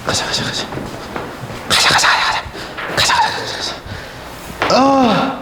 가자. 아.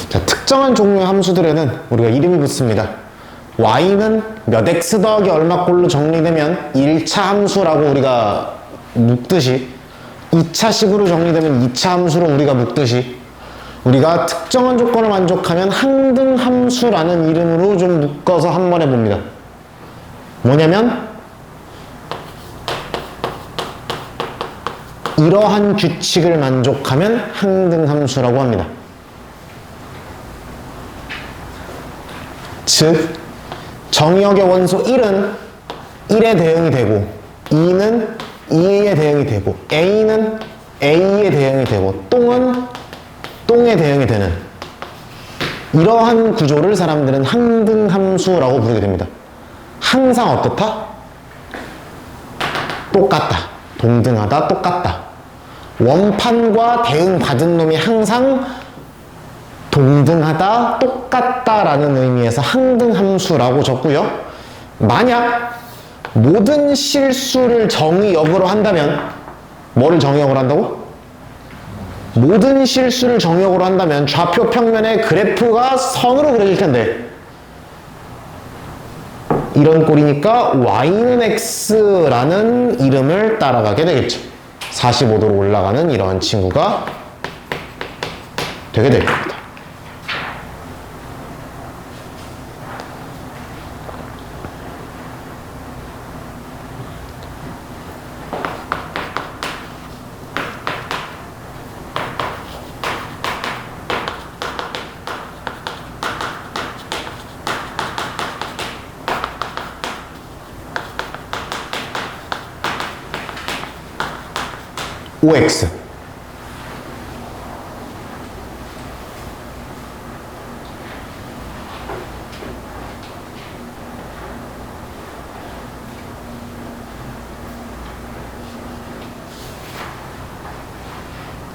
자, 특정한 종류의 함수들에는 우리가 이름이 붙습니다. y는 몇 x 더하기 얼마꼴로 정리되면 1차 함수라고 우리가 묶듯이 2차식으로 정리되면 2차 함수로 우리가 묶듯이 우리가 특정한 조건을 만족하면 항등함수라는 이름으로 좀 묶어서 한번 해봅니다. 뭐냐면 이러한 규칙을 만족하면 항등함수라고 합니다. 즉 정의역의 원소 1은 1에 대응이 되고 2는 2에 대응이 되고 A는 A에 대응이 되고 똥은 똥에 대응이 되는 이러한 구조를 사람들은 항등함수라고 부르게 됩니다. 항상 어떻다? 똑같다. 동등하다. 똑같다. 원판과 대응받은 놈이 항상 동등하다, 똑같다라는 의미에서 항등함수라고 적고요. 만약 모든 실수를 정의역으로 한다면 뭐를 정의역으로 한다고? 모든 실수를 정의역으로 한다면 좌표 평면의 그래프가 선으로 그려질 텐데 이런 꼴이니까 y는 x라는 이름을 따라가게 되겠죠. 45도로 올라가는 이러한 친구가 되게 될 겁니다. OX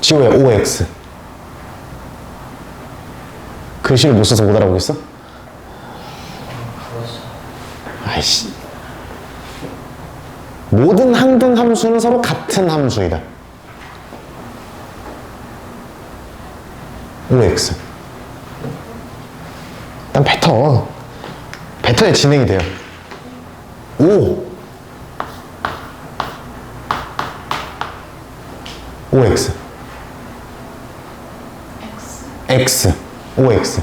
지호야 OX 글씨를 못 써서 못 알아보겠어? 아이씨 모든 항등함수는 서로 같은 함수이다. OX 일단 벡터에 진행이 돼요. O OX X OX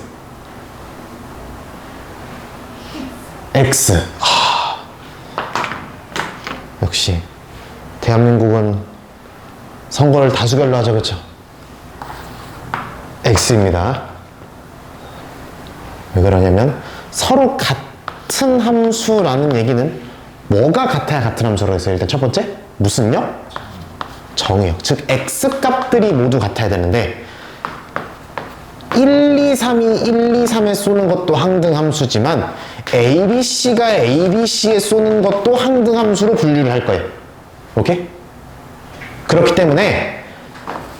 X 역시 대한민국은 선거를 다수결로 하죠, 그렇죠? X입니다. 왜 그러냐면 서로 같은 함수라는 얘기는 뭐가 같아야 같은 함수라고 했어요? 일단 첫 번째 무슨요? 정의역. 즉 X 값들이 모두 같아야 되는데 1, 2, 3이 1, 2, 3에 쏘는 것도 항등함수지만 ABC가 ABC에 쏘는 것도 항등함수로 분류를 할 거예요. 오케이? 그렇기 때문에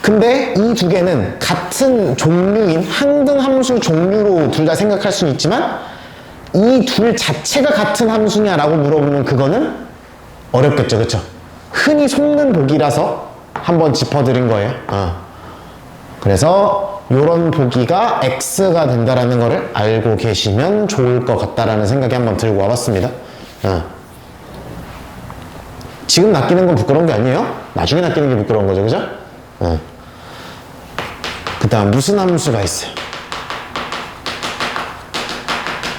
근데 이 두 개는 같은 종류인 항등함수 종류로 둘 다 생각할 수는 있지만 이 둘 자체가 같은 함수냐라고 물어보면 그거는 어렵겠죠, 그쵸? 흔히 속는 보기라서 한번 짚어드린 거예요. 그래서 요런 보기가 X가 된다라는 거를 알고 계시면 좋을 것 같다라는 생각이 한번 들고 와봤습니다. 지금 낚이는 건 부끄러운 게 아니에요. 나중에 낚이는 게 부끄러운 거죠, 그죠? 그 다음 무슨 함수가 있어요?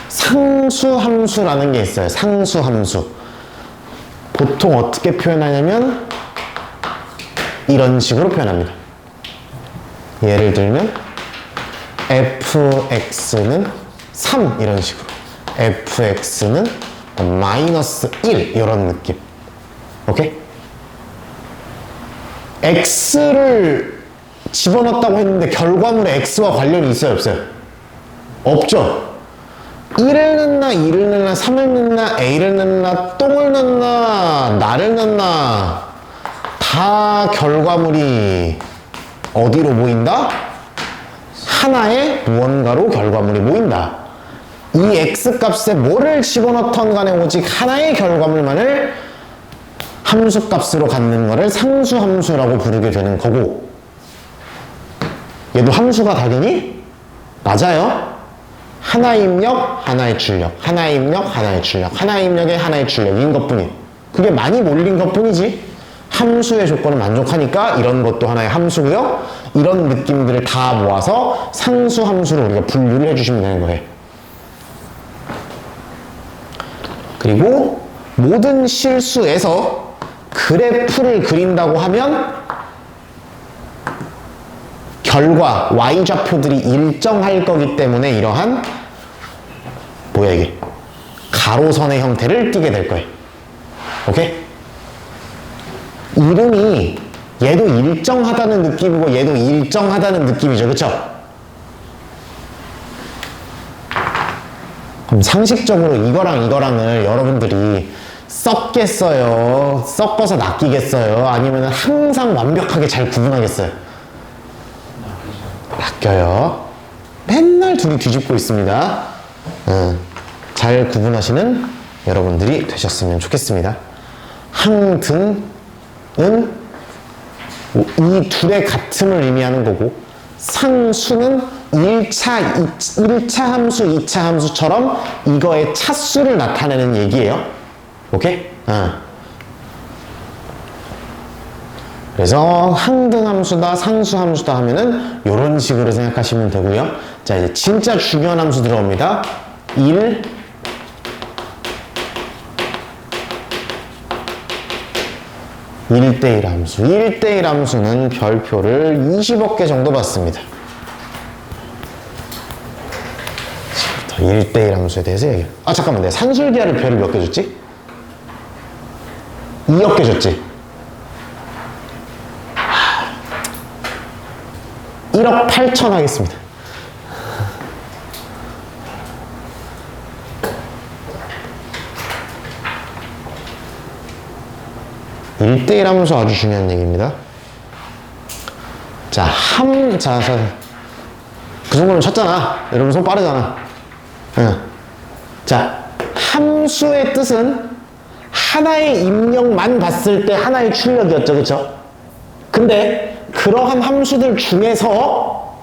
상수함수라는 게 있어요. 상수함수. 보통 어떻게 표현하냐면 이런 식으로 표현합니다. 예를 들면 fx는 3 이런 식으로 fx는 마이너스 1 이런 느낌. 오케이? x를 집어넣었다고 했는데 결과물에 x와 관련이 있어요, 없어요? 없죠? 1을 넣나 2를 넣나 3을 넣나 a를 넣나 똥을 넣나 나를 넣나 다 결과물이 어디로 모인다? 하나의 무언가로 결과물이 모인다. 이 x 값에 뭐를 집어넣던 간에 오직 하나의 결과물만을 함수 값으로 갖는 거를 상수함수라고 부르게 되는 거고, 얘도 함수가 당연히 맞아요. 하나의 입력, 하나의 출력, 하나의 입력, 하나의 출력, 하나의 입력에 하나의 출력인 것뿐이에요. 그게 많이 몰린 것뿐이지 함수의 조건을 만족하니까 이런 것도 하나의 함수고요. 이런 느낌들을 다 모아서 상수함수로 우리가 분류를 해주시면 되는 거예요. 그리고 모든 실수에서 그래프를 그린다고 하면 결과 y좌표들이 일정할 거기 때문에 이러한 뭐야 이게 가로선의 형태를 띠게 될 거예요. 오케이? 이름이 얘도 일정하다는 느낌이고 얘도 일정하다는 느낌이죠. 그쵸? 그럼 상식적으로 이거랑 이거랑을 여러분들이 섞겠어요? 섞어서 낚이겠어요? 아니면 항상 완벽하게 잘 구분하겠어요? 낚여요. 맨날 둘이 뒤집고 있습니다. 잘 구분하시는 여러분들이 되셨으면 좋겠습니다. 항등은 이 둘의 같음을 의미하는 거고, 상수는 1차 함수, 2차 함수처럼 이거의 차수를 나타내는 얘기예요. 오케이? 그래서 항등함수다, 상수함수다 하면은 이런 식으로 생각하시면 되고요. 자, 이제 진짜 중요한 함수 들어옵니다. 1, 1대1 함수. 1대1 함수는 별표를 20억 개 정도 받습니다. 지금부터 1대1 함수에 대해서 얘기해. 아, 잠깐만. 내가 산술기하를 별을 몇 개 줬지? 2억 개 줬지? 1억 8천 하겠습니다. (1대1) 함수 아주 중요한 얘기입니다. 자, 그 정도면 쳤잖아. 여러분 손 빠르잖아. 자, 함수의 뜻은 하나의 입력만 봤을 때 하나의 출력이었죠. 그쵸? 근데 그러한 함수들 중에서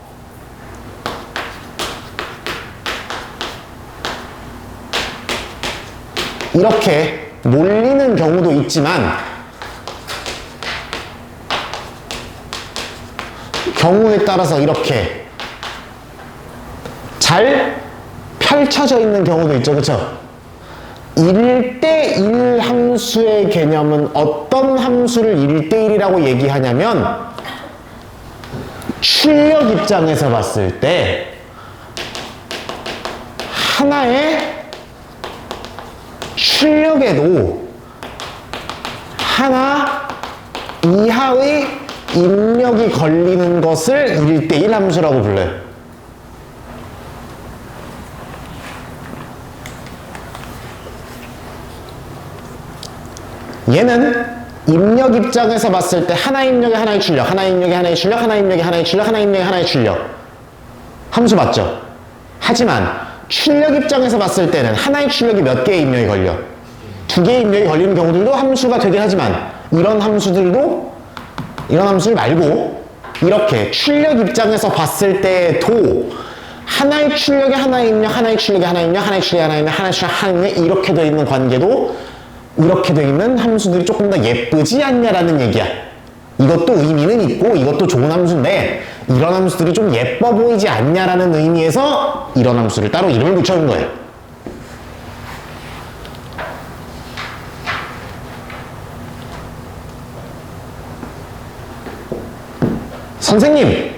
이렇게 몰리는 경우도 있지만 경우에 따라서 이렇게 잘 펼쳐져 있는 경우도 있죠. 그쵸? 1대1 함수의 개념은 어떤 함수를 1대1이라고 얘기하냐면 출력 입장에서 봤을 때 하나의 출력에도 하나 이하의 입력이 걸리는 것을 1대1 함수라고 불러요. 얘는 입력 입장에서 봤을 때 하나 입력에 하나의 출력, 하나 입력에 하나의 출력, 하나 입력에 하나의 출력, 하나 입력에 하나의 출력 함수 맞죠? 하지만 출력 입장에서 봤을 때는 하나의 출력이 몇 개의 입력이 걸려? 2개의 입력이 걸리는 경우들도 함수가 되긴 하지만 이런 함수를 말고 이렇게 출력 입장에서 봤을 때도 하나의 출력에 하나의 입력, 하나의 출력에 하나의 입력, 하나의 출력에 하나의 입력, 하나의 출력에 하나의 입력 이렇게 되어 있는 관계도 이렇게 되어 있는 함수들이 조금 더 예쁘지 않냐라는 얘기야. 이것도 의미는 있고 이것도 좋은 함수인데 이런 함수들이 좀 예뻐 보이지 않냐라는 의미에서 이런 함수를 따로 이름을 붙여준 거예요. 선생님,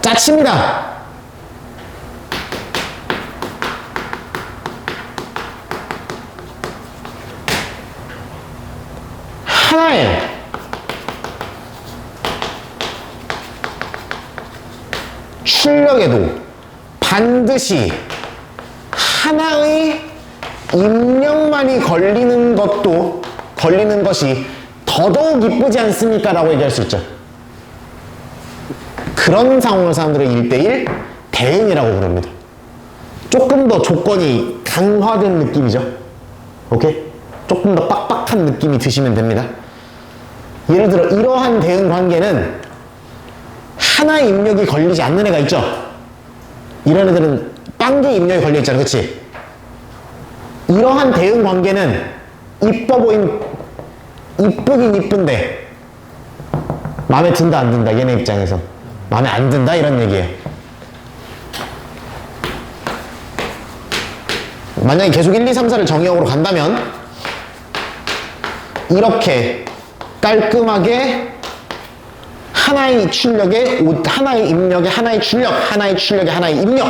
짜칩니다. 하나의 출력에도 반드시 하나의 입력만이 걸리는 것이 더더욱 이쁘지 않습니까? 라고 얘기할 수 있죠. 그런 상황을 사람들은 1대1 대응이라고 부릅니다. 조금 더 조건이 강화된 느낌이죠. 오케이? 조금 더 빡빡한 느낌이 드시면 됩니다. 예를 들어 이러한 대응 관계는 하나의 입력이 걸리지 않는 애가 있죠. 이런 애들은 빵개 입력이 걸려 있잖아, 그치? 이러한 대응 관계는 이쁘긴 이쁜데 마음에 든다 안 든다, 얘네 입장에서 마음에 안 든다 이런 얘기예요. 만약에 계속 1, 2, 3, 4를 정의역으로 간다면 이렇게 깔끔하게 하나의 출력에 하나의 입력에 하나의 출력, 하나의 출력에 하나의 입력,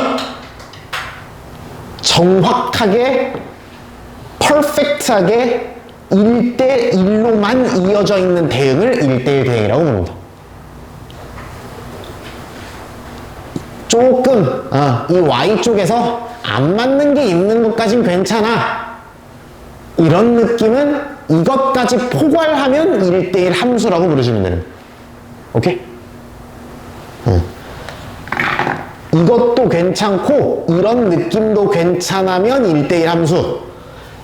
정확하게 퍼펙트하게 1대1로만 이어져 있는 대응을 1대1 대응이라고 부릅니다. 조금 이 Y쪽에서 안 맞는 게 있는 것까진 괜찮아, 이런 느낌은 이것까지 포괄하면 1대1 함수라고 부르시면 되는 거예요. 오케이? 이것도 괜찮고 이런 느낌도 괜찮으면 1대1 함수,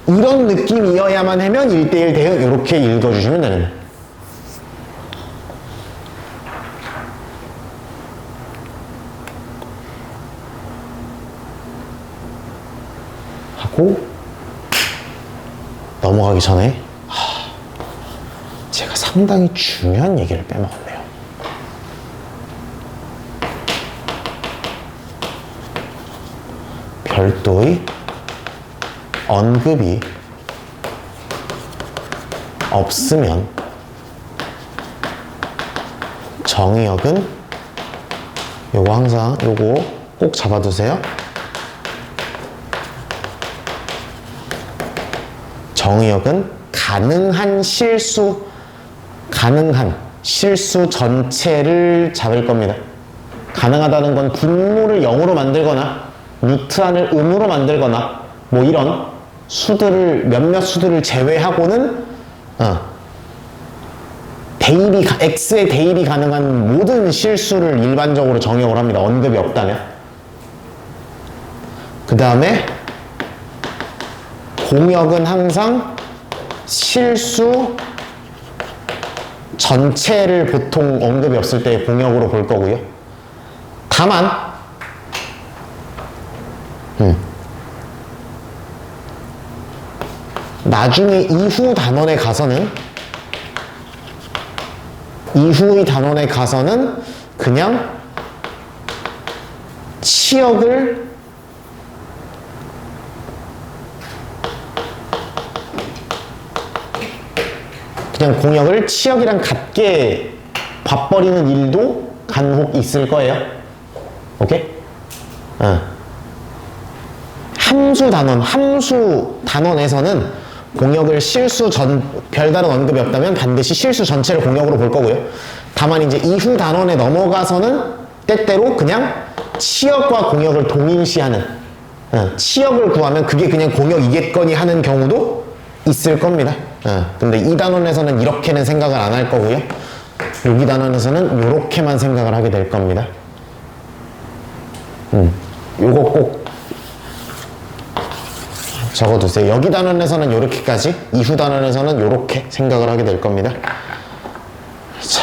이런 느낌이어야만 하면 1대1 대응, 이렇게 읽어주시면 되는 거예요. 하고 넘어가기 전에 제가 상당히 중요한 얘기를 빼먹었네요. 별도의 언급이 없으면 정의역은 요거 항상 요거 꼭 잡아두세요. 정의역은 가능한 실수 전체를 잡을 겁니다. 가능하다는 건 분모를 0으로 만들거나 루트 안을 음으로 만들거나 뭐 이런 수들을, 몇몇 수들을 제외하고는 x의 대입이 가능한 모든 실수를 일반적으로 정의역을 합니다. 언급이 없다면. 그 다음에 공역은 항상 실수 전체를 보통 언급이 없을 때 공역으로 볼 거고요. 다만 나중에 이후의 단원에 가서는 그냥 치역을 그냥 공역을 치역이랑 같게 봐버리는 일도 간혹 있을 거예요. 오케이? 함수 단원에서는 공역을 별다른 언급이 없다면 반드시 실수 전체를 공역으로 볼 거고요. 다만 이제 이후 단원에 넘어가서는 때때로 그냥 치역과 공역을 동일시하는, 치역을 구하면 그게 그냥 공역이겠거니 하는 경우도 있을 겁니다. 근데 이 단원에서는 이렇게는 생각을 안 할 거고요. 여기 단원에서는 이렇게만 생각을 하게 될 겁니다. 요거 꼭 적어두세요. 여기 단원에서는 이렇게까지, 이후 단원에서는 이렇게 생각을 하게 될 겁니다. 자,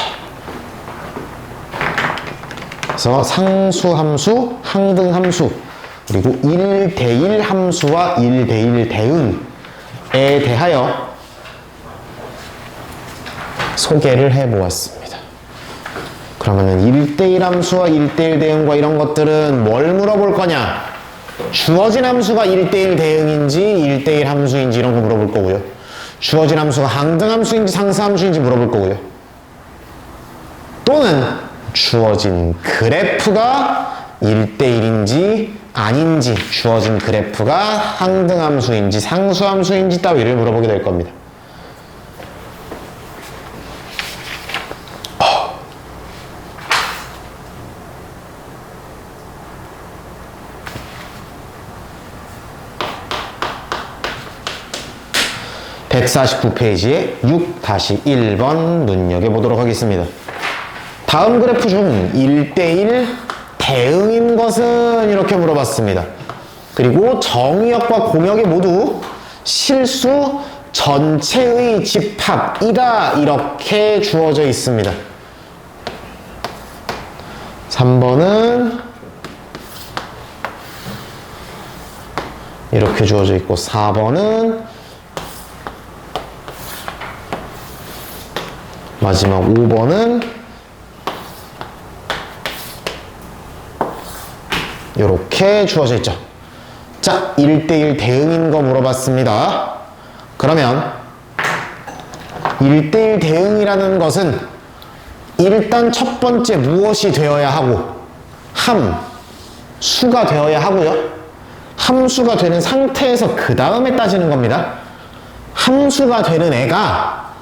그래서 상수함수, 항등함수, 그리고 1대1 함수와 1대1 대응에 대하여 소개를 해보았습니다. 그러면은 1대1 함수와 1대1 대응과 이런 것들은 뭘 물어볼 거냐? 주어진 함수가 1대1 대응인지 1대1 함수인지 이런 거 물어볼 거고요. 주어진 함수가 항등함수인지 상수함수인지 물어볼 거고요. 또는 주어진 그래프가 1대1인지 아닌지, 주어진 그래프가 항등함수인지 상수함수인지 따위를 물어보게 될 겁니다. 149페이지에 6-1번 눈여겨보도록 하겠습니다. 다음 그래프 중 1대1 대응인 것은 이렇게 물어봤습니다. 그리고 정의역과 공역이 모두 실수 전체의 집합이다 이렇게 주어져 있습니다. 3번은 이렇게 주어져 있고 4번은 마지막 5번은 이렇게 주어져 있죠. 자, 1대1 대응인 거 물어봤습니다. 그러면 1대1 대응이라는 것은 일단 첫 번째 무엇이 되어야 하고 함수가 되어야 하고요. 함수가 되는 상태에서 그 다음에 따지는 겁니다. 함수가 되는 애가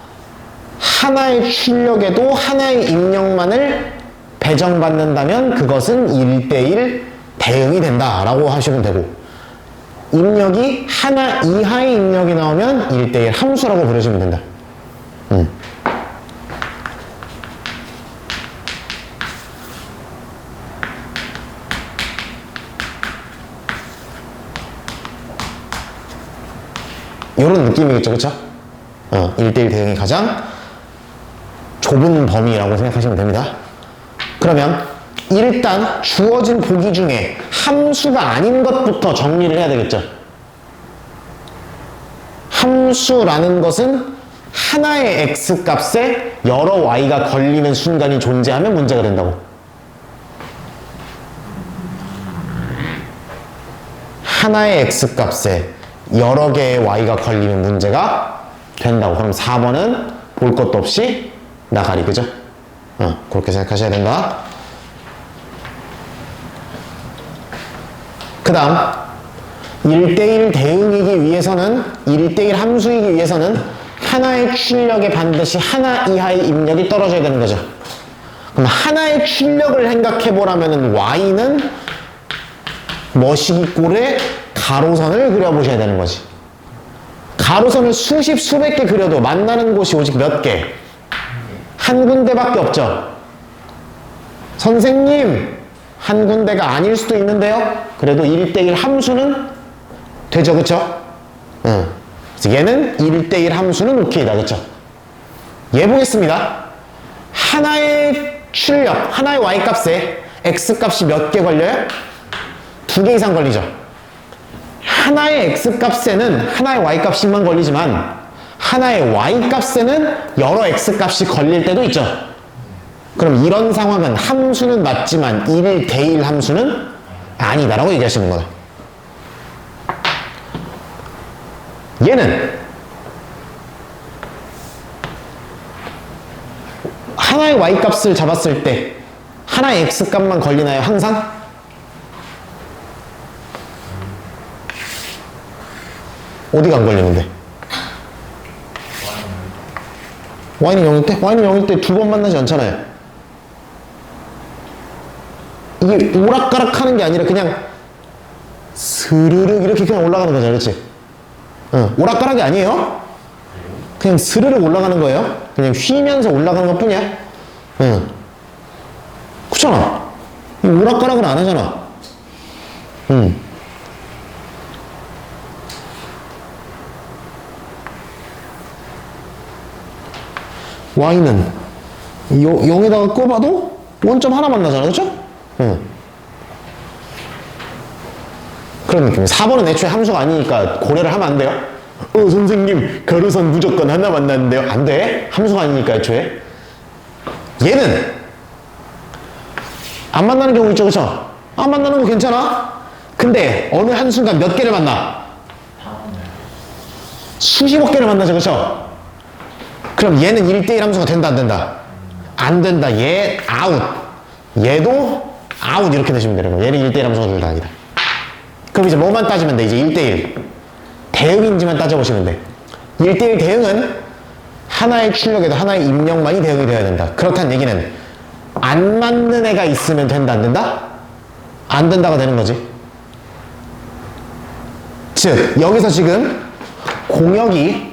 하나의 출력에도 하나의 입력만을 배정받는다면 그것은 1대1 대응이 된다라고 하시면 되고, 입력이 하나 이하의 입력이 나오면 1대1 함수라고 부르시면 된다. 이런 느낌이겠죠, 그쵸? 1대1 대응이 가장 좁은 범위라고 생각하시면 됩니다. 그러면 일단 주어진 보기 중에 함수가 아닌 것부터 정리를 해야 되겠죠. 함수라는 것은 하나의 x값에 여러 y가 걸리는 순간이 존재하면 문제가 된다고. 하나의 x값에 여러 개의 y가 걸리는 문제가 된다고. 그럼 4번은 볼 것도 없이 나가리, 그죠? 그렇게 생각하셔야 된다. 그 다음 1대1 대응이기 위해서는, 1대1 함수이기 위해서는 하나의 출력에 반드시 하나 이하의 입력이 떨어져야 되는 거죠. 그럼 하나의 출력을 생각해 보라면은 y는 머시기꼴에 가로선을 그려보셔야 되는 거지. 가로선을 수십 수백 개 그려도 만나는 곳이 오직 몇 개? 한 군데밖에 없죠. 선생님, 한 군데가 아닐 수도 있는데요. 그래도 1대1 함수는 되죠, 그쵸? 그래서 얘는 1대1 함수는 오케이다, 그쵸? 얘 보겠습니다. 하나의 출력, 하나의 y값에 x값이 몇 개 걸려요? 2개 이상 걸리죠. 하나의 x값에는 하나의 y값만 걸리지만 하나의 y값에는 여러 x값이 걸릴 때도 있죠. 그럼 이런 상황은 함수는 맞지만 1대1 함수는 아니다라고 얘기하시는 거예요. 얘는 하나의 y값을 잡았을 때 하나의 x값만 걸리나요? 항상? 어디가 안 걸리는데? y는 0일 때? y는 0일 때 두 번 만나지 않잖아요. 이게 오락가락 하는 게 아니라 그냥 스르륵 이렇게 그냥 올라가는 거죠, 그렇지? 오락가락이 아니에요. 그냥 스르륵 올라가는 거예요. 그냥 쉬면서 올라가는 것 뿐이야. 그렇잖아. 오락가락은 안 하잖아. y는 0에다가 꼽아도 원점 하나 만나잖아, 그렇죠? 그런 느낌. 4번은 애초에 함수가 아니니까 고려를 하면 안 돼요. 선생님, 가로선 무조건 하나 만났는데요. 안 돼. 함수가 아니니까 애초에. 얘는 안 만나는 경우 있죠, 그쵸? 안 만나는 거 괜찮아. 근데 어느 한순간 몇 개를 만나? 수십억 개를 만나죠, 그쵸? 그럼 얘는 1대1 함수가 된다, 안 된다? 안 된다. 얘 아웃. 얘도 아웃. 이렇게 되시면 되는 거예요. 얘는 1대1 함수가 둘 다 아니다. 그럼 이제 뭐만 따지면 돼? 이제 1대1 대응인지만 따져보시면 돼. 1대1 대응은 하나의 출력에도 하나의 입력만이 대응이 되어야 된다. 그렇다는 얘기는 안 맞는 애가 있으면 된다, 안 된다? 안 된다가 되는 거지. 즉 여기서 지금 공역이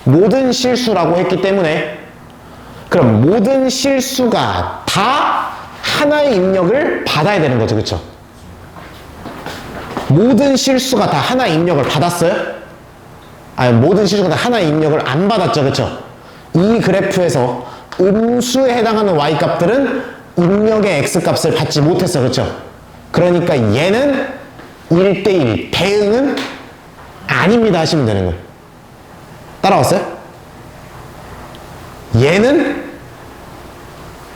모든 실수라고 했기 때문에 그럼 모든 실수가 다 하나의 입력을 받아야 되는 거죠. 그쵸? 모든 실수가 다 하나의 입력을 받았어요? 아니, 모든 실수가 다 하나의 입력을 안 받았죠. 그쵸? 이 그래프에서 음수에 해당하는 y값들은 입력의 x값을 받지 못했어. 그쵸? 그러니까 얘는 1대1 대응은 아닙니다 하시면 되는 거예요. 따라왔어요? 얘는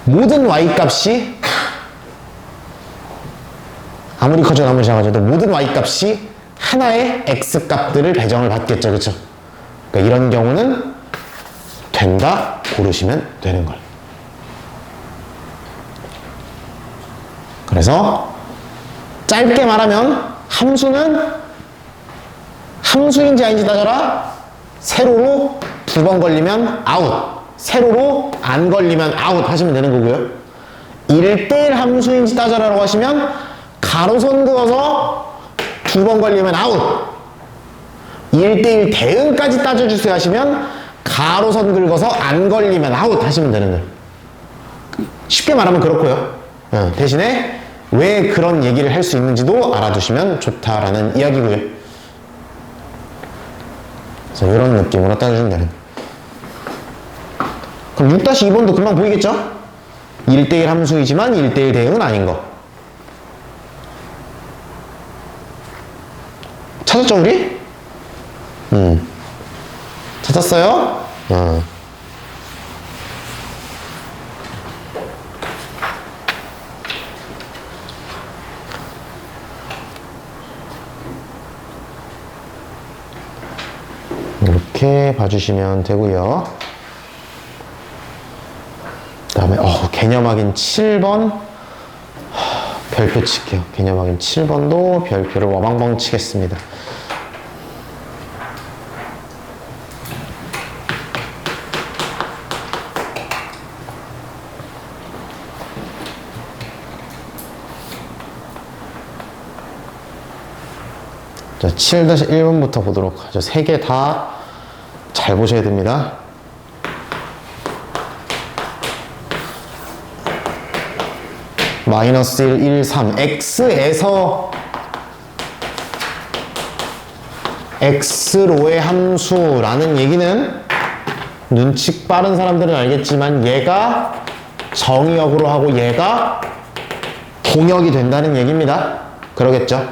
모든 y값이 아무리 커져 아무리 작아져도 모든 y값이 하나의 x값들을 배정을 받겠죠. 그쵸? 그러니까 이런 경우는 된다 고르시면 되는 걸. 그래서 짧게 말하면 함수는 함수인지 아닌지 따져라. 세로로 2번 걸리면 아웃, 세로로 안 걸리면 아웃 하시면 되는 거고요. 1대1 함수인지 따져라라고 하시면 가로선 그어서 2번 걸리면 아웃, 1대1 대응까지 따져주세요 하시면 가로선 긁어서 안 걸리면 아웃 하시면 되는 거예요. 쉽게 말하면 그렇고요. 대신에 왜 그런 얘기를 할 수 있는지도 알아두시면 좋다라는 이야기고요. 그래서 이런 느낌으로 따져주면 되는 거예요. 그럼 6-2번도 금방 보이겠죠? 1대1 함수이지만 1대1 대응은 아닌 거. 찾았죠, 우리? 찾았어요? 이렇게 봐주시면 되고요. 그 다음에 개념 확인 7번 별표 칠게요. 개념 확인 7번도 별표를 와방방 치겠습니다. 자, 7-1번부터 보도록 하죠. 3개 다 잘 보셔야 됩니다. 마이너스 1, 1, 3 x에서 x로의 함수라는 얘기는 눈치 빠른 사람들은 알겠지만 얘가 정의역으로 하고 얘가 동역이 된다는 얘기입니다. 그러겠죠?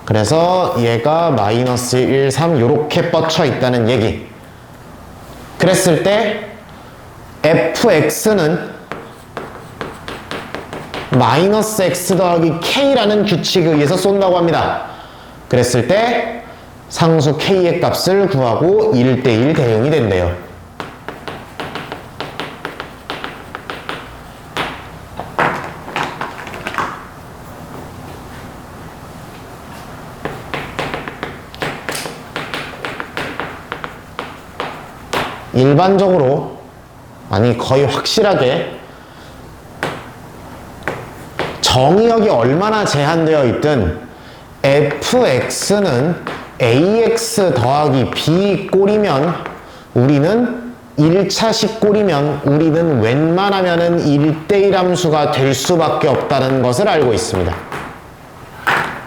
그래서 얘가 마이너스 1, 3 요렇게 뻗쳐 있다는 얘기. 그랬을 때 fx는 마이너스 x 더하기 k라는 규칙에 의해서 쏜다고 합니다. 그랬을 때 상수 k의 값을 구하고 1대1 대응이 된대요. 일반적으로, 아니 거의 확실하게 정의역이 얼마나 제한되어 있든 fx는 ax 더하기 b 꼴이면 우리는 1차식 꼴이면 우리는 웬만하면은 1대1 함수가 될 수밖에 없다는 것을 알고 있습니다.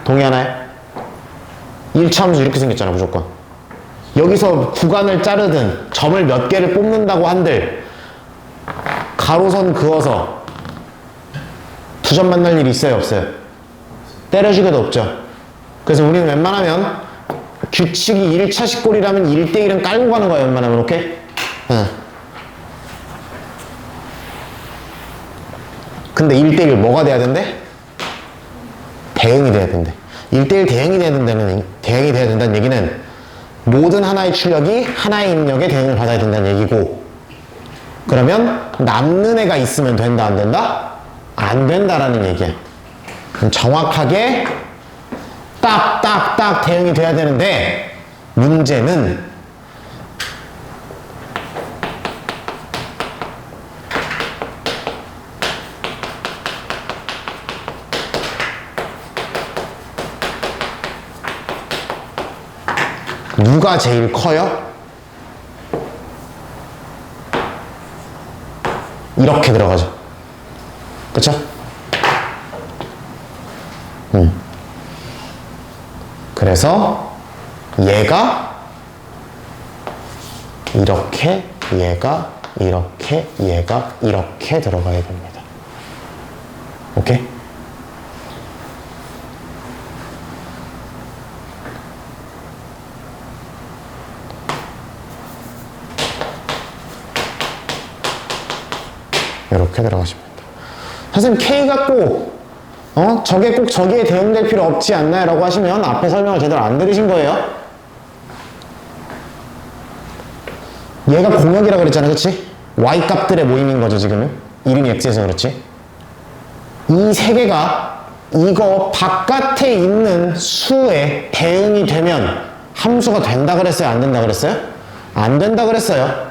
동의하나요? 1차 함수 이렇게 생겼잖아 무조건. 여기서 구간을 자르든 점을 몇 개를 뽑는다고 한들 가로선 그어서 두 점 만날 일이 있어요 없어요? 때려주게도 없죠. 그래서 우리는 웬만하면 규칙이 1차식 꼴이라면 1대1은 깔고 가는 거예요 웬만하면. 오케이? 근데 1대1 뭐가 돼야 된대? 대응이 돼야 된대. 1대1 대응이 돼야 된다는 얘기는 모든 하나의 출력이 하나의 입력에 대응을 받아야 된다는 얘기고, 그러면 남는 애가 있으면 된다 안 된다? 안 된다라는 얘기야. 정확하게 딱 대응이 돼야 되는데 문제는 누가 제일 커요? 이렇게 들어가죠. 그쵸? 그래서 얘가 이렇게, 얘가 이렇게, 얘가 이렇게 들어가야 됩니다. 오케이? 이렇게 들어가시면 됩니다. 선생님 K가 꼭 저게 꼭 저기에 대응될 필요 없지 않나요? 라고 하시면 앞에 설명을 제대로 안 들으신 거예요. 얘가 공역이라 그랬잖아, 그치? Y 값들의 모임인 거죠, 지금은. 이름이 X에서 그렇지. 이 세 개가 이거 바깥에 있는 수에 대응이 되면 함수가 된다 그랬어요? 안 된다 그랬어요? 안 된다 그랬어요.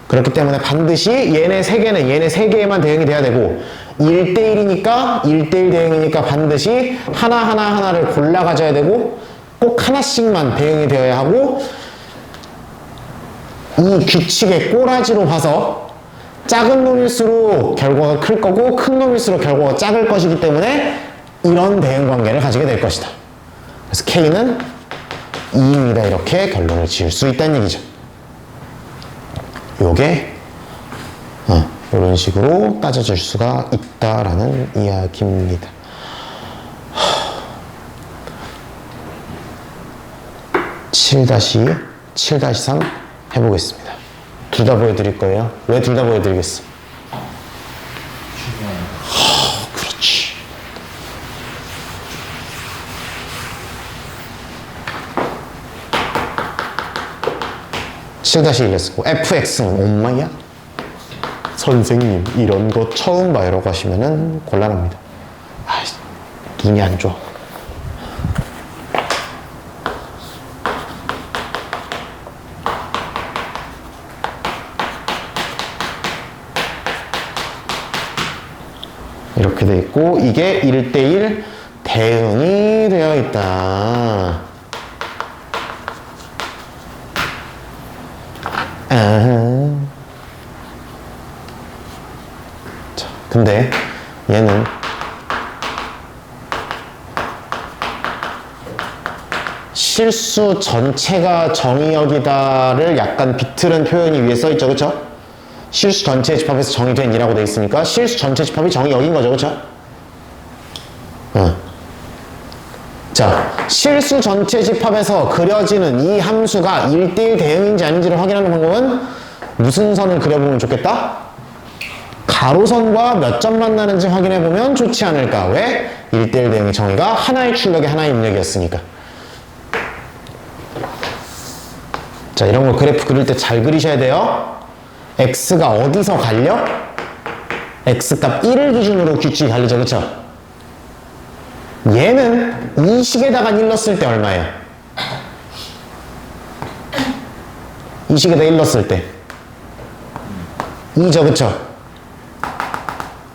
그렇기 때문에 반드시 얘네 세 개는 얘네 세 개에만 대응이 돼야 되고 1대1이니까 1대1 대응이니까 반드시 하나를 골라 가져야 되고 꼭 하나씩만 대응이 되어야 하고 이 규칙의 꼬라지로 봐서 작은 놈일수록 결과가 클 거고 큰 놈일수록 결과가 작을 것이기 때문에 이런 대응 관계를 가지게 될 것이다. 그래서 K는 2입니다. 이렇게 결론을 지을 수 있다는 얘기죠. 요게 이런 식으로 따져질 수가 있다라는 이야기입니다. 7-2, 7-3 해보겠습니다. 둘 다 보여드릴 거예요. 왜 둘 다 보여드리겠어? 그렇지. (7-1) fx는 엄마야? 선생님 이런 거 처음 봐요 라고 하시면은 곤란합니다. 눈이 안 좋아. 이렇게 돼 있고 이게 1대1 대응이 되어 있다. 자, 근데 얘는 실수 전체가 정의역이다를 약간 비틀은 표현이 위에 써있죠, 그쵸? 실수 전체 집합에서 정의된 이라고 되어 있으니까 실수 전체 집합이 정의역인 거죠, 그쵸? 자, 실수 전체 집합에서 그려지는 이 함수가 1대1 대응인지 아닌지를 확인하는 방법은 무슨 선을 그려보면 좋겠다? 가로선과 몇 점 만나는지 확인해보면 좋지 않을까? 왜? 1대1 대응의 정의가 하나의 출력에 하나의 입력이었으니까. 자, 이런 거 그래프 그릴 때 잘 그리셔야 돼요. x가 어디서 갈려? x값 1을 기준으로 규칙이 갈리죠, 그쵸? 얘는 이 식에다가 1 넣었을 때 얼마예요? 이 식에다 1 넣었을 때 2죠, 그쵸?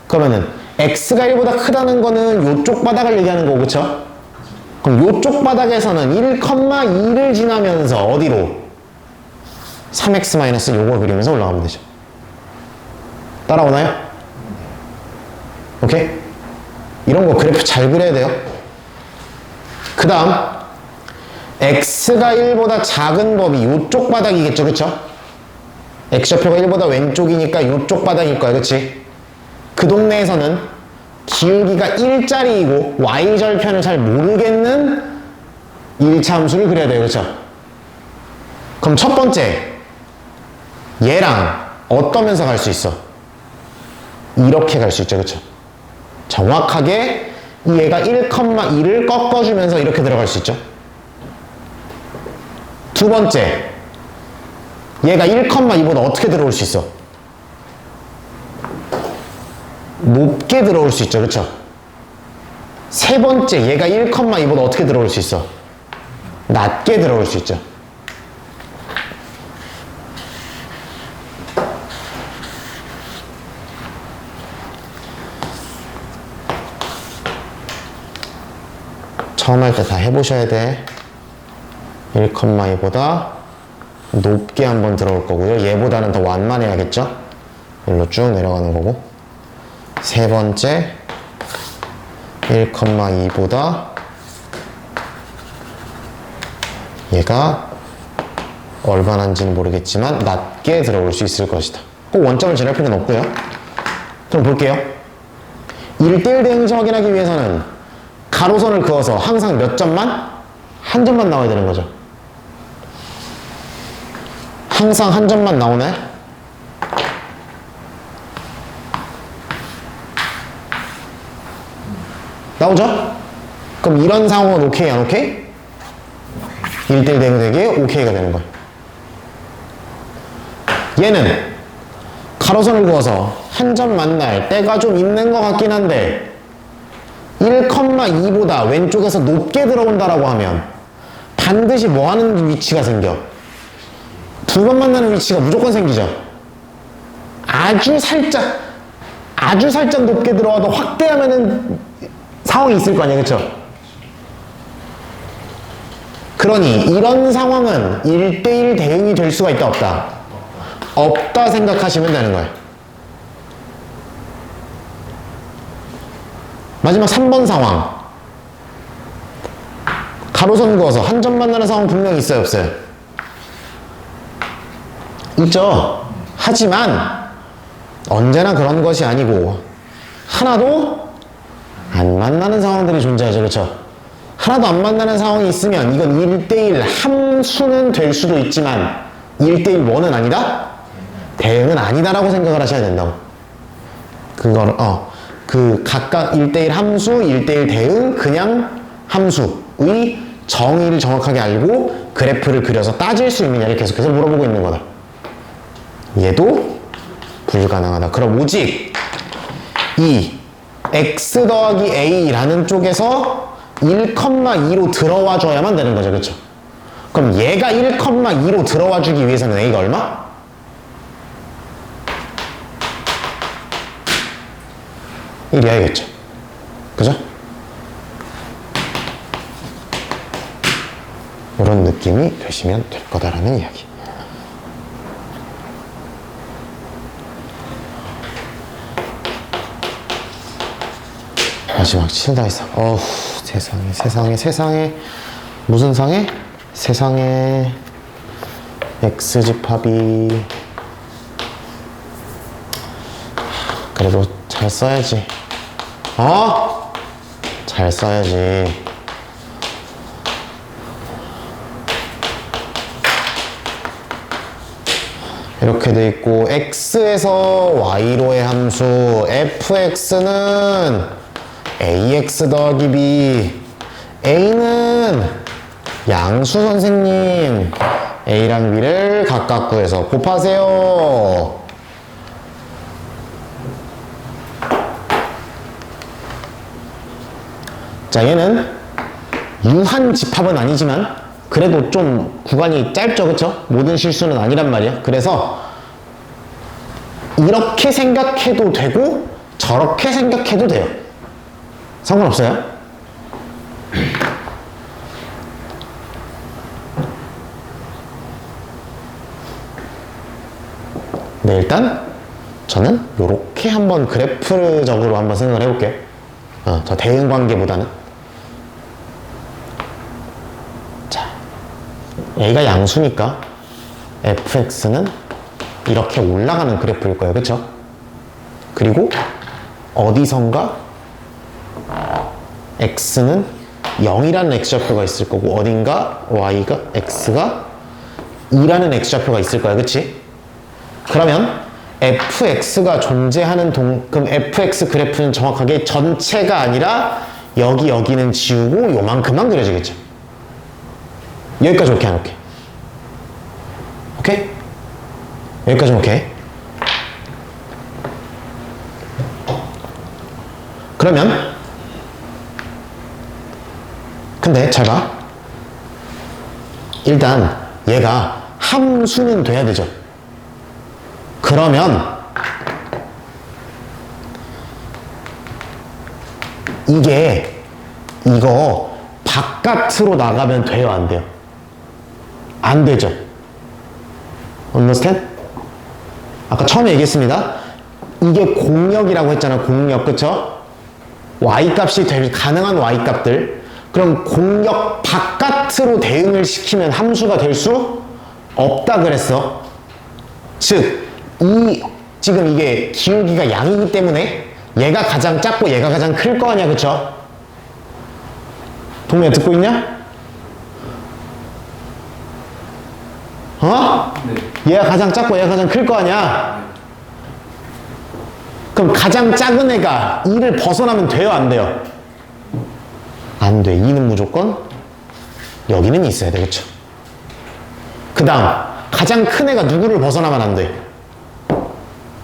그러면은 x가 1보다 크다는 거는 요쪽 바닥을 얘기하는 거고, 그쵸? 그럼 요쪽 바닥에서는 1,2를 지나면서 어디로? 3x- 요걸 그리면서 올라가면 되죠. 따라오나요? 오케이? 이런 거 그래프 잘 그려야 돼요. 그 다음 x가 1보다 작은 범위 요쪽 바닥이겠죠, 그쵸? x좌표가 1보다 왼쪽이니까 요쪽 바닥일 거야, 그치? 그 동네에서는 기울기가 1짜리이고 y절편을 잘 모르겠는 1차 함수를 그려야 돼요, 그쵸? 그럼 첫 번째 얘랑 어떠면서 갈 수 있어? 이렇게 갈 수 있죠, 그쵸? 정확하게 얘가 1,2를 꺾어주면서 이렇게 들어갈 수 있죠. 두 번째, 얘가 1,2보다 어떻게 들어올 수 있어? 높게 들어올 수 있죠, 그쵸? 세 번째, 얘가 1,2보다 어떻게 들어올 수 있어? 낮게 들어올 수 있죠. 처음 할 때 다 해보셔야 돼. 1,2보다 높게 한번 들어올 거고요. 얘보다는 더 완만해야겠죠? 일로 쭉 내려가는 거고, 세 번째 1,2보다 얘가 얼마나인지는 모르겠지만 낮게 들어올 수 있을 것이다. 꼭 원점을 정할 필요는 없고요. 좀 볼게요. 1대1 대응식 확인하기 위해서는 가로선을 그어서 항상 몇 점만? 한 점만 나와야 되는 거죠. 항상 한 점만 나오네? 나오죠? 그럼 이런 상황은 오케이, 안 오케이? 1대1 대응되기에 오케이가 되는 거예요. 얘는 가로선을 그어서 한 점 만날 때가 좀 있는 것 같긴 한데 1,2보다 왼쪽에서 높게 들어온다라고 하면 반드시 뭐 하는 위치가 생겨? 두 번 만나는 위치가 무조건 생기죠. 아주 살짝 높게 들어와도 확대하면은 상황이 있을 거 아니에요, 그쵸? 그러니 이런 상황은 1대1 대응이 될 수가 있다, 없다? 없다 생각하시면 되는 거예요. 마지막 3번 상황. 가로선 그어서 한 점 만나는 상황 분명히 있어요, 없어요? 있죠. 하지만 언제나 그런 것이 아니고 하나도 안 만나는 상황들이 존재하죠, 그렇죠? 하나도 안 만나는 상황이 있으면 이건 1대1 함수는 될 수도 있지만 1대1 원은 아니다? 대응은 아니다라고 생각을 하셔야 된다고. 그걸 그 각각 1대1 함수, 1대1 대응, 그냥 함수의 정의를 정확하게 알고 그래프를 그려서 따질 수 있느냐를 계속해서 물어보고 있는 거다. 얘도 불가능하다. 그럼 오직 이 x 더하기 a라는 쪽에서 1,2로 들어와 줘야만 되는 거죠, 그렇죠? 그럼 얘가 1,2로 들어와 주기 위해서는 a가 얼마? 이래야겠죠. 그죠? 이런 느낌이 되시면 될 거다라는 이야기. 마지막 7다 이상. 어후, 세상에. 무슨 상해? 세상에. x집합이. 그래도 잘 써야지. 잘 써야지. 이렇게 돼 있고 x에서 y로의 함수 fx는 ax 더하기 b, a는 양수 선생님 a랑 b를 각각 구해서 곱하세요. 자, 얘는 유한 집합은 아니지만 그래도 좀 구간이 짧죠, 그쵸? 모든 실수는 아니란 말이야. 그래서 이렇게 생각해도 되고 저렇게 생각해도 돼요. 상관없어요. 네, 일단 저는 이렇게 한번 그래프적으로 한번 생각을 해볼게요. 저 대응 관계보다는. 자, A가 양수니까 fx는 이렇게 올라가는 그래프일 거예요, 그쵸? 그리고 어디선가 x는 0이라는 x좌표가 있을 거고 어딘가 x가 2라는 x좌표가 있을 거야, 그치? 그러면 fx가 존재하는 그럼 fx 그래프는 정확하게 전체가 아니라 여기는 지우고 요만큼만 그려지겠죠. 여기까지 오케이, 안 오케이? 오케이? 여기까지 오케이? 그러면 근데 잘 봐. 일단 얘가 함수는 돼야 되죠. 그러면 이거 바깥으로 나가면 돼요, 안 돼요? 안 되죠. Understand? 아까 처음에 얘기했습니다. 이게 공역이라고 했잖아. 공역, 그쵸? y값이 될 가능한 y값들. 그럼 공역 바깥으로 대응을 시키면 함수가 될 수 없다 그랬어. 즉, 지금 이게 기울기가 양이기 때문에 얘가 가장 작고 얘가 가장 클 거 아니야, 그쵸? 동네 듣고 있냐? 어? 네. 얘가 가장 작고 얘가 가장 클 거 아니야? 네. 그럼 가장 작은 애가 2를 벗어나면 돼요, 안 돼요? 안 돼. 2는 무조건 여기는 있어야 돼, 그쵸? 그 다음 가장 큰 애가 누구를 벗어나면 안 돼?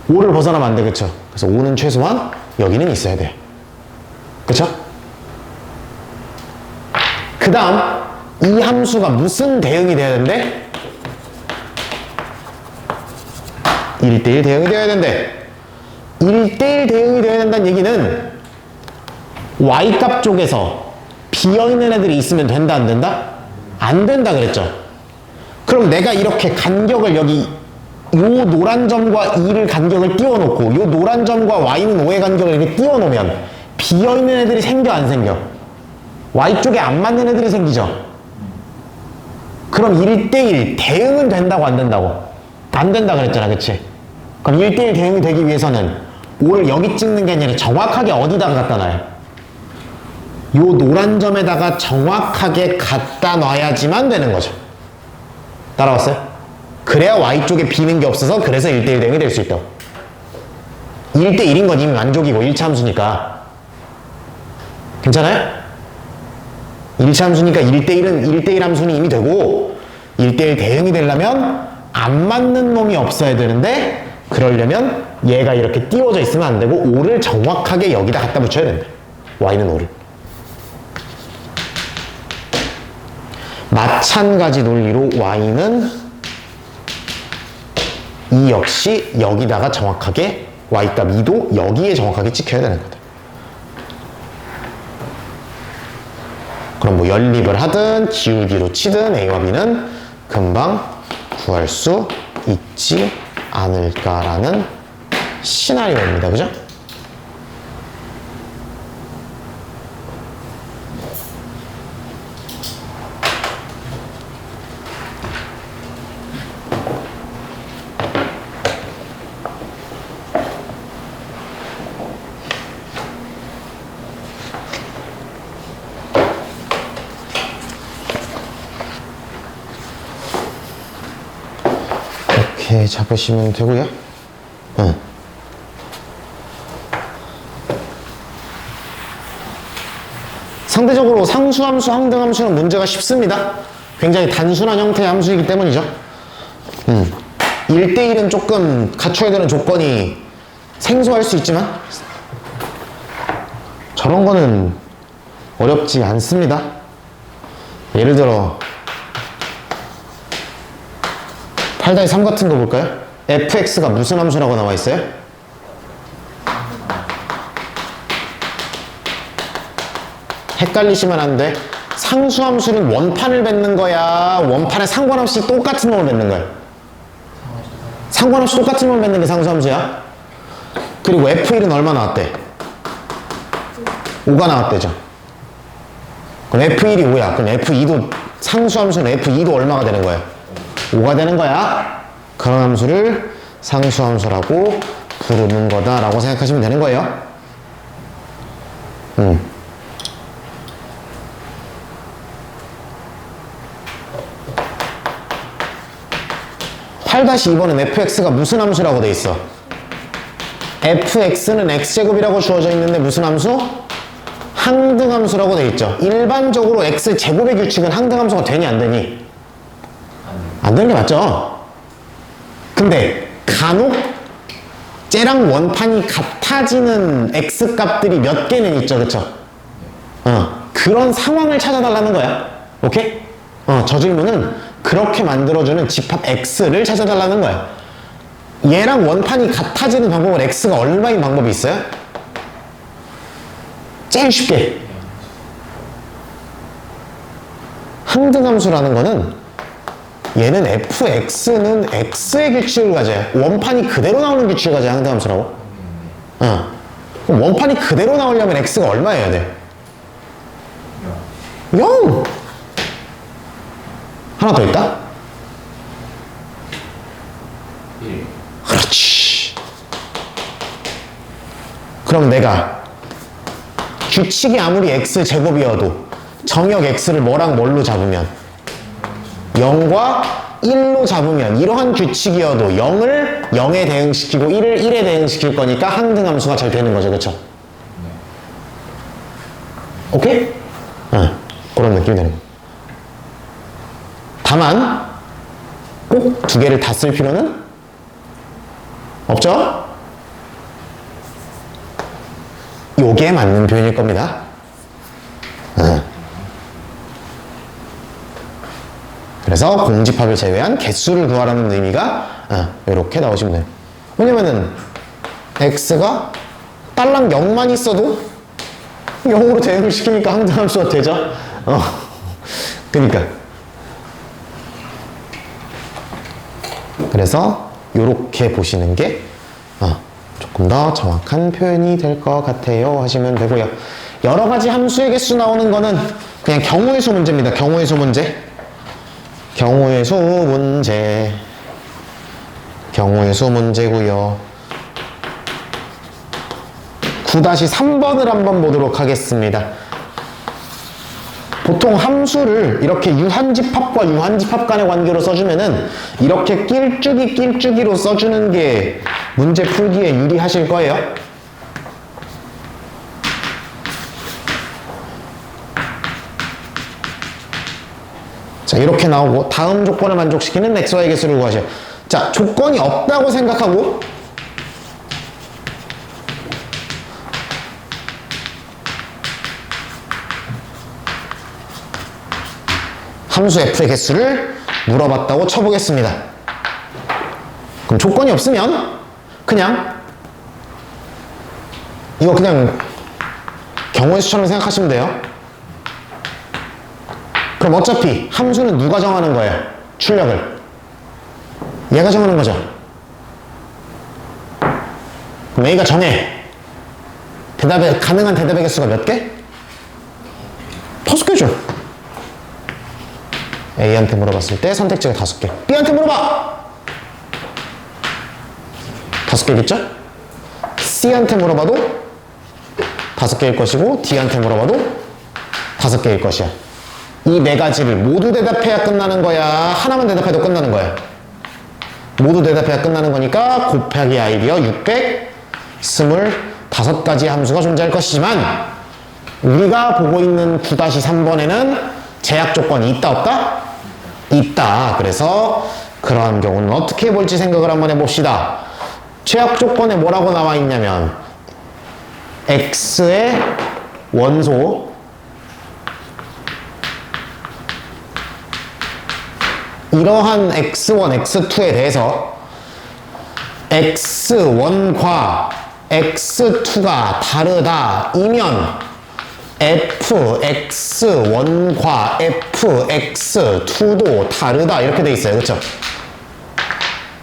5를 벗어나면 안 돼, 그쵸? 그래서 5는 최소한 여기는 있어야 돼, 그쵸? 그 다음 이 함수가 무슨 대응이 돼야 된대? 1대1 대응이 되어야 된대. 1대1 대응이 되어야 된다는 얘기는 y값 쪽에서 비어있는 애들이 있으면 된다, 안 된다? 안 된다 그랬죠? 그럼 내가 이렇게 간격을 여기 요 노란 점과 2를 간격을 띄워놓고 요 노란 점과 y는 5의 간격을 이렇게 띄워놓으면 비어있는 애들이 생겨, 안 생겨? y쪽에 안 맞는 애들이 생기죠? 그럼 1대1 대응은 된다고, 안 된다고? 안 된다 그랬잖아, 그치? 그럼 1대1 대응이 되기 위해서는 5를 여기 찍는 게 아니라 정확하게 어디다가 갖다 놔요? 요 노란 점에다가 정확하게 갖다 놔야지만 되는 거죠. 따라왔어요? 그래야 y쪽에 비는 게 없어서 그래서 1대1 대응이 될 수 있다고. 1대1인 건 이미 만족이고 1차 함수니까. 괜찮아요? 1차 함수니까 1대1은 1대1 함수는 이미 되고 1대1 대응이 되려면 안 맞는 놈이 없어야 되는데 그러려면 얘가 이렇게 띄워져 있으면 안 되고 5를 정확하게 여기다 갖다 붙여야 된다. y는 5를. 마찬가지 논리로 y는 이 역시 여기다가 정확하게 y값 2도 여기에 정확하게 찍혀야 되는 거다. 그럼 뭐 연립을 하든 기울기로 치든 a와 b는 금방 구할 수 있지 않을까라는 시나리오입니다. 그죠? 이렇게 잡으시면 되고요. 상대적으로 상수함수, 항등함수는 문제가 쉽습니다. 굉장히 단순한 형태의 함수이기 때문이죠. 1대1은 조금 갖춰야 되는 조건이 생소할 수 있지만 저런 거는 어렵지 않습니다. 예를 들어 8-3 같은 거 볼까요? fx가 무슨 함수라고 나와 있어요? 헷갈리시면 안 돼. 상수함수는 원판을 뱉는 거야? 원판에 상관없이 똑같은 놈을 뱉는 거야? 상관없이 똑같은 놈을 뱉는 게 상수함수야? 그리고 f1은 얼마 나왔대? 5가 나왔대죠. 그럼 f1이 5야. 그럼 f2도 상수함수는 f2도 얼마가 되는 거야? 5가 되는 거야. 그런 함수를 상수함수라고 부르는 거다라고 생각하시면 되는 거예요. 8-2번은 fx가 무슨 함수라고 돼 있어? fx는 x제곱이라고 주어져 있는데 무슨 함수? 항등함수라고 돼 있죠. 일반적으로 x제곱의 규칙은 항등함수가 되니 안 되니? 안 되는 게 맞죠? 근데 간혹 쟤랑 원판이 같아지는 x값들이 몇 개는 있죠, 그쵸? 그런 상황을 찾아달라는 거야. 오케이? 저 질문은 그렇게 만들어주는 집합 x를 찾아달라는 거야. 얘랑 원판이 같아지는 방법은 x가 얼마인 방법이 있어요? 제일 쉽게 항등함수라는 거는 얘는 fx는 x의 규칙을 가져야 원판이 그대로 나오는 규칙을 가져야 항등함수라고. 그럼 원판이 그대로 나오려면 x가 얼마여야 돼? 0! 하나 더 있다? 1. 그렇지. 그럼 내가 규칙이 아무리 x제곱이어도 정역 x를 뭐랑 뭘로 잡으면 0과 1로 잡으면 이러한 규칙이어도 0을 0에 대응시키고 1을 1에 대응시킬 거니까 항등함수가 잘 되는 거죠. 그쵸? 오케이? 그런 느낌이 되는 거예요. 다만 꼭 두 개를 다 쓸 필요는 없죠? 요게 맞는 표현일 겁니다. 그래서 공집합을 제외한 개수를 구하라는 의미가 이렇게 나오시면 돼요. 왜냐면은 x가 딸랑 0만 있어도 0으로 대응을 시키니까 항등함수가 되죠. 그러니까 그래서 이렇게 보시는 게 조금 더 정확한 표현이 될 것 같아요 하시면 되고요. 여러 가지 함수의 개수 나오는 거는 그냥 경우의 수 문제입니다. 경우의 수 문제. 경우의 수 문제. 경우의 수 문제고요. 9-3번을 한번 보도록 하겠습니다. 보통 함수를 이렇게 유한집합과 유한집합 간의 관계로 써주면은 이렇게 낄쭉이로 써주는 게 문제 풀기에 유리하실 거예요. 자, 이렇게 나오고 다음 조건을 만족시키는 xy의 개수를 구하세요. 자, 조건이 없다고 생각하고 함수 f의 개수를 물어봤다고 쳐보겠습니다. 그럼 조건이 없으면 그냥 이거 그냥 경우의 수처럼 생각하시면 돼요. 그럼 어차피 함수는 누가 정하는 거예요? 출력을. 얘가 정하는 거죠. 그럼 A가 정해. 가능한 대답의 개수가 몇 개? 5개죠. A한테 물어봤을 때 선택지가 5개. B한테 물어봐! 5개겠죠? C한테 물어봐도 5개일 것이고 D한테 물어봐도 5개일 것이야. 이 네 가지를 모두 대답해야 끝나는 거야? 하나만 대답해도 끝나는 거야? 모두 대답해야 끝나는 거니까 곱하기 i비어 625가지 함수가 존재할 것이지만 우리가 보고 있는 9-3번에는 제약 조건이 있다 없다? 있다. 그래서 그러한 경우는 어떻게 해볼지 생각을 한번 해봅시다. 제약 조건에 뭐라고 나와 있냐면 x의 원소 이러한 x1, x2에 대해서 x1과 x2가 다르다 이면 fx1과 fx2도 다르다 이렇게 돼 있어요. 그쵸?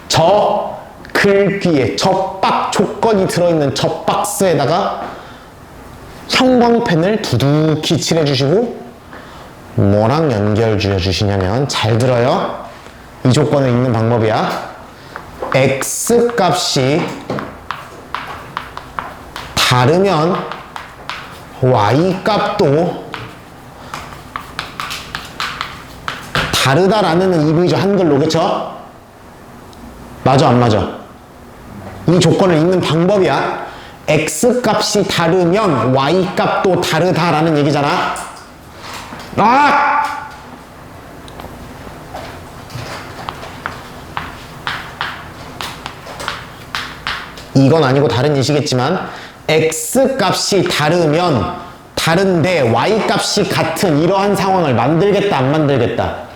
저 글귀에 저 조건이 들어있는 저 박스에다가 형광펜을 두둑히 칠해주시고 뭐랑 연결 지어주시냐면 잘 들어요. 이 조건을 읽는 방법이야. x 값이 다르면 y 값도 다르다라는 의미죠. 한글로. 그쵸? 맞아 안 맞아? 이 조건을 읽는 방법이야. x 값이 다르면 y 값도 다르다라는 얘기잖아. 이건 아니고 다른 예시겠지만 x 값이 다르면 다른데 y 값이 같은 이러한 상황을 만들겠다 안 만들겠다?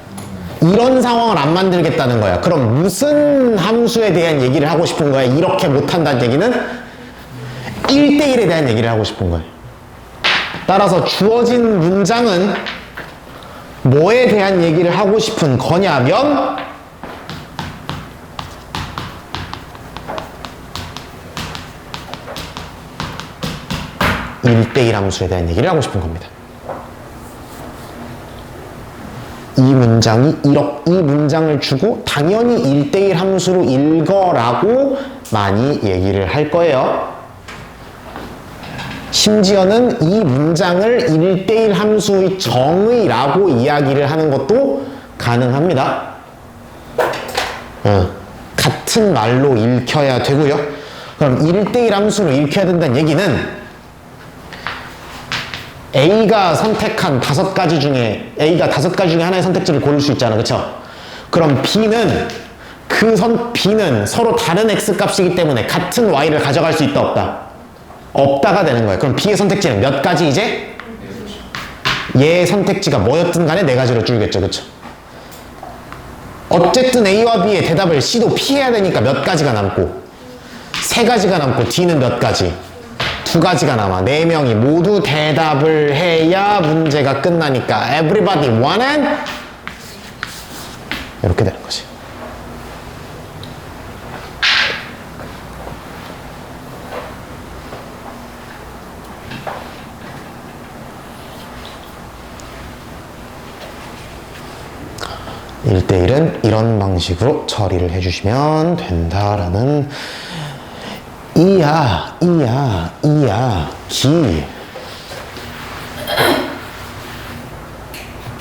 이런 상황을 안 만들겠다는 거야. 그럼 무슨 함수에 대한 얘기를 하고 싶은 거야? 이렇게 못한다는 얘기는 1대1에 대한 얘기를 하고 싶은 거야. 따라서 주어진 문장은 뭐에 대한 얘기를 하고 싶은 거냐면 1대1 함수에 대한 얘기를 하고 싶은 겁니다. 이 문장을 주고 당연히 1대1 함수로 읽어라고 많이 얘기를 할 거예요. 심지어는 이 문장을 1대1 함수의 정의라고 이야기를 하는 것도 가능합니다. 같은 말로 읽혀야 되고요. 그럼 1대1 함수로 읽혀야 된다는 얘기는 A가 선택한 5가지 중에 A가 5가지 중에 하나의 선택지를 고를 수 있잖아, 그쵸? 그럼 B는 B는 서로 다른 X 값이기 때문에 같은 Y를 가져갈 수 있다, 없다? 없다가 되는 거예요. 그럼 B의 선택지는 몇 가지 이제? 얘의 선택지가 뭐였든 간에 4가지로 줄겠죠, 그쵸? 어쨌든 A와 B의 대답을 C도 피해야 되니까 몇 가지가 남고 3가지가 남고 D는 몇 가지? 2가지가 남아. 4명이 모두 대답을 해야 문제가 끝나니까 everybody one and 이렇게 되는 거지. (1대1은) 이런 방식으로 처리를 해주시면 된다라는 이야 기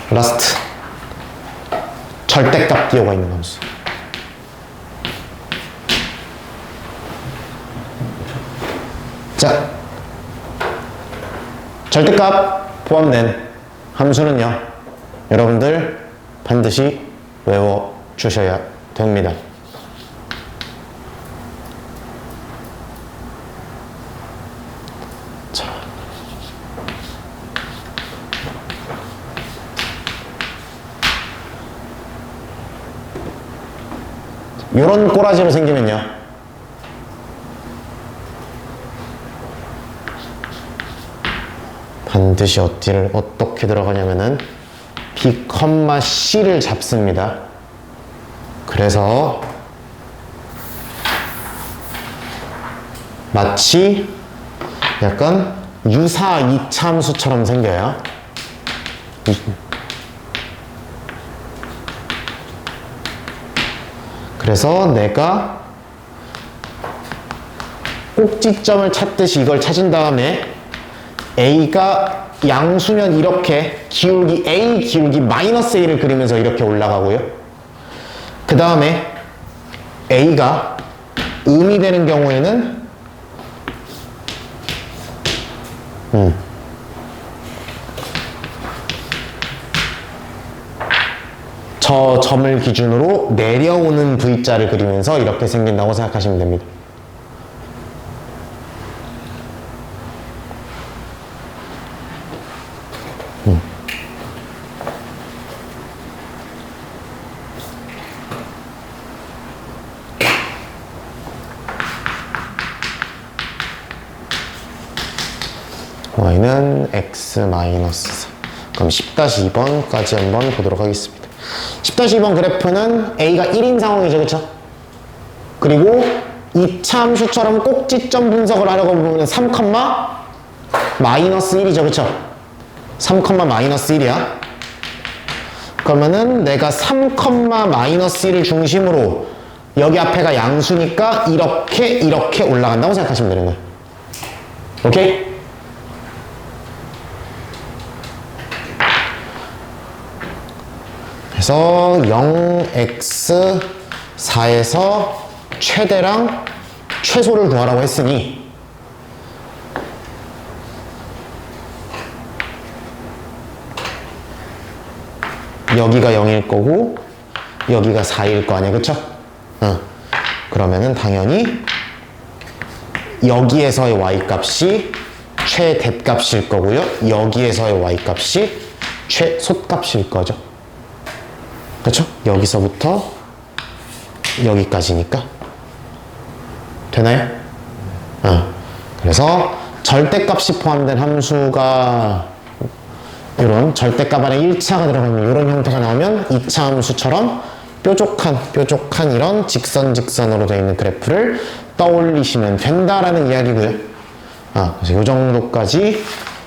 라스트 절대값 기호가 있는 함수. 자, 절대값 포함된 함수는요, 여러분들 반드시 외워 주셔야 됩니다. 자, 요런 꼬라지로 생기면요, 반드시 어떻게 들어가냐면은 B, C를 잡습니다. 그래서 마치 약간 유사 이차함수처럼 생겨요. 그래서 내가 꼭지점을 찾듯이 이걸 찾은 다음에 A가 양수면 이렇게 기울기 A 기울기 마이너스 A를 그리면서 이렇게 올라가고요. 그 다음에 A가 음이 되는 경우에는 저 점을 기준으로 내려오는 V자를 그리면서 이렇게 생긴다고 생각하시면 됩니다. y는 x-4. 그럼 10-2번까지 한번 보도록 하겠습니다. 10-2번 그래프는 a가 1인 상황이죠, 그쵸? 그리고 2차 함수처럼 꼭지점 분석을 하려고 보면 3,-1이죠, 그쵸? 3,-1이야. 그러면은 내가 3,-1을 중심으로 여기 앞에가 양수니까 이렇게 올라간다고 생각하시면 되는 거예요. 오케이? 그래서 0x4에서 최대랑 최소를 구하라고 했으니 여기가 0일 거고 여기가 4일 거 아니야, 그쵸? 그러면은 당연히 여기에서의 y값이 최대값일 거고요, 여기에서의 y값이 최소값일 거죠. 그쵸? 여기서부터 여기까지니까. 되나요? 그래서 절대값이 포함된 함수가 이런 절대값 안에 1차가 들어가면 이런 형태가 나오면 2차 함수처럼 뾰족한 이런 직선으로 되어 있는 그래프를 떠올리시면 된다라는 이야기고요. 그래서 이 정도까지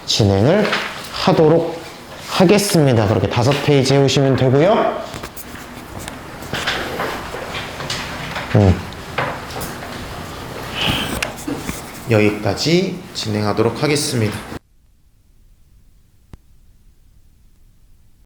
진행을 하도록 하겠습니다. 그렇게 5페이지 해오시면 되고요. 여기까지 진행하도록 하겠습니다.